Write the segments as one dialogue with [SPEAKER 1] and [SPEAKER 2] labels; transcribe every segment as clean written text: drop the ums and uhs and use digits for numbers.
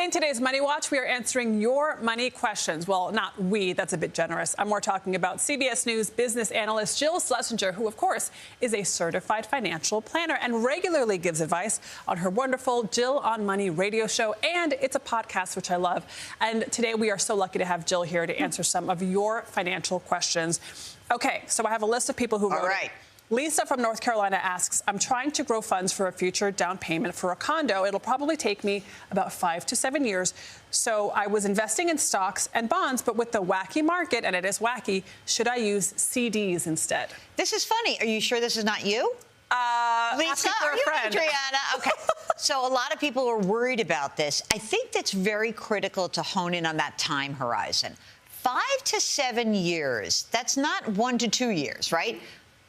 [SPEAKER 1] In today's Money Watch, we are answering your money questions. Well, not we, that's a bit generous. I'm more talking about CBS News business analyst Jill Schlesinger, who, of course, is a certified financial planner and regularly gives advice on her wonderful Jill on Money radio show. And it's a podcast, which I love. And today we are so lucky to have Jill here to answer some of your financial questions. Okay, so I have a list of people who wrote
[SPEAKER 2] All right.
[SPEAKER 1] Lisa from North Carolina asks, I'm trying to grow funds for a future down payment for a condo. It'll probably take me about 5 to 7 years. So I was investing in stocks and bonds, but with the wacky market, and it is wacky, should I use CDs instead?
[SPEAKER 2] This is funny. Are you sure this is not you? Lisa, are you Adriana? Okay. So a lot of people are worried about this. I think that's very critical to hone in on that time horizon. 5 to 7 years, that's not 1 to 2 years, right?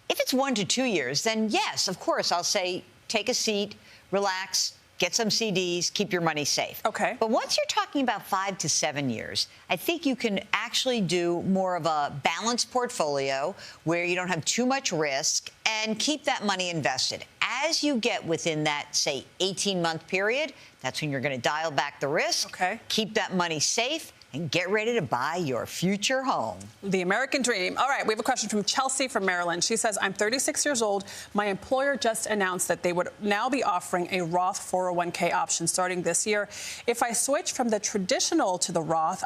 [SPEAKER 2] If it's 1 to 2 years, then yes, of course, I'll say take a seat, relax, get some CDs, keep your money safe.
[SPEAKER 1] Okay.
[SPEAKER 2] But once you're talking about 5 to 7 years, I think you can actually do more of a balanced portfolio where you don't have too much risk and keep that money invested. As you get within that, say, 18-month period, that's when you're going to dial back the risk, keep that money safe, and get ready to buy your future home.
[SPEAKER 1] The American dream. All right, we have a question from Chelsea from Maryland. She says, I'm 36 years old. My employer just announced that they would now be offering a Roth 401k option starting this year. If I switch from the traditional to the Roth,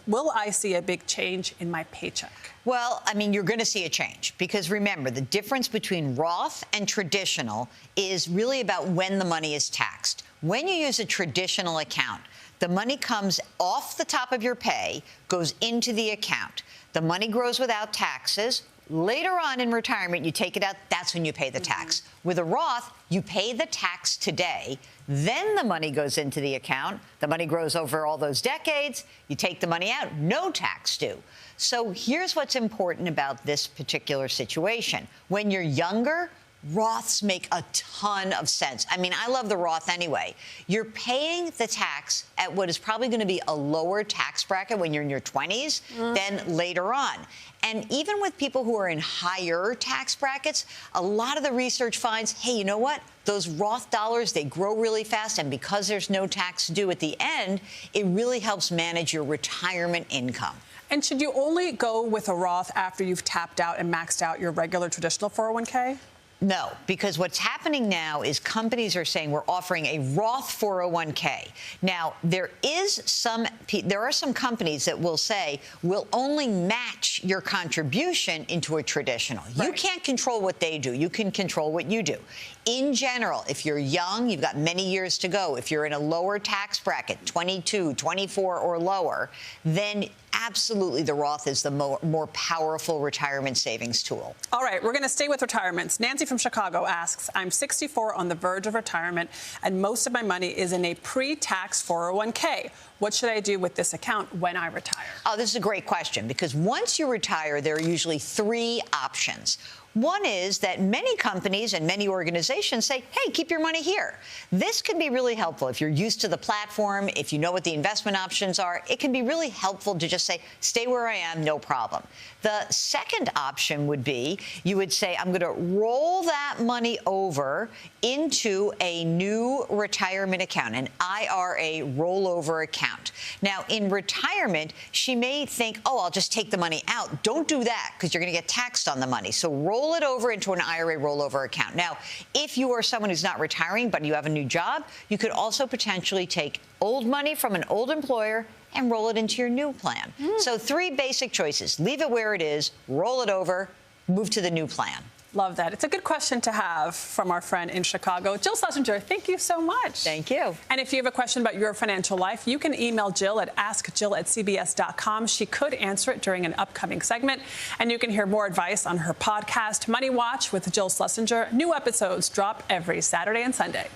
[SPEAKER 1] will I see a big change in my paycheck?
[SPEAKER 2] Well, I mean, you're going to see a change because remember, the difference between Roth and traditional is really about when the money is taxed. When you use a traditional account, the money comes off the top of your pay, goes into the account. The money grows without taxes. Later on in retirement, you take it out. That's when you pay the tax. With a Roth, you pay the tax today. Then the money goes into the account. The money grows over all those decades. You take the money out, no tax due. So here's what's important about this particular situation. When you're younger, Roths make a ton of sense. I mean, I love the Roth anyway. You're paying the tax at what is probably going to be a lower tax bracket when you're in your 20s than later on. And even with people who are in higher tax brackets, a lot of the research finds, hey, you know what? Those Roth dollars, they grow really fast. And because there's no tax due at the end, it really helps manage your retirement income.
[SPEAKER 1] And should you only go with a Roth after you've tapped out and maxed out your regular traditional 401k?
[SPEAKER 2] No, because what's happening now is companies are saying we're offering a Roth 401k. Now, there are some companies that will say we'll only match your contribution into a traditional. Right. You can't control what they do. You can control what you do. In general, if you're young, you've got many years to go. If you're in a lower tax bracket, 22, 24 or lower, then absolutely the Roth is the more powerful retirement savings tool.
[SPEAKER 1] All right, we're going to stay with retirements. Nancy from Chicago asks, I'm 64 on the verge of retirement, and most of my money is in a pre-tax 401k. What should I do with this account when I retire?
[SPEAKER 2] Oh, this is a great question, because once you retire, there are usually 3 options. One is that many companies and many organizations say, hey, keep your money here. This can be really helpful if you're used to the platform, if you know what the investment options are. It can be really helpful to just say, stay where I am, no problem. The second option would be you would say, I'm going to roll that money over into a new retirement account, an IRA rollover account. Now, in retirement, she may think, oh, I'll just take the money out. Don't do that because you're going to get taxed on the money. So roll it over into an IRA rollover account. Now, if you are someone who's not retiring but you have a new job, you could also potentially take old money from an old employer and roll it into your new plan. So 3 basic choices. Leave it where it is, roll it over, move to the new plan.
[SPEAKER 1] Love that. It's a good question to have from our friend in Chicago. Jill Schlesinger, thank you so much.
[SPEAKER 2] Thank you.
[SPEAKER 1] And if you have a question about your financial life, you can email Jill at askjill@cbs.com. She could answer it during an upcoming segment. And you can hear more advice on her podcast, Money Watch with Jill Schlesinger. New episodes drop every Saturday and Sunday.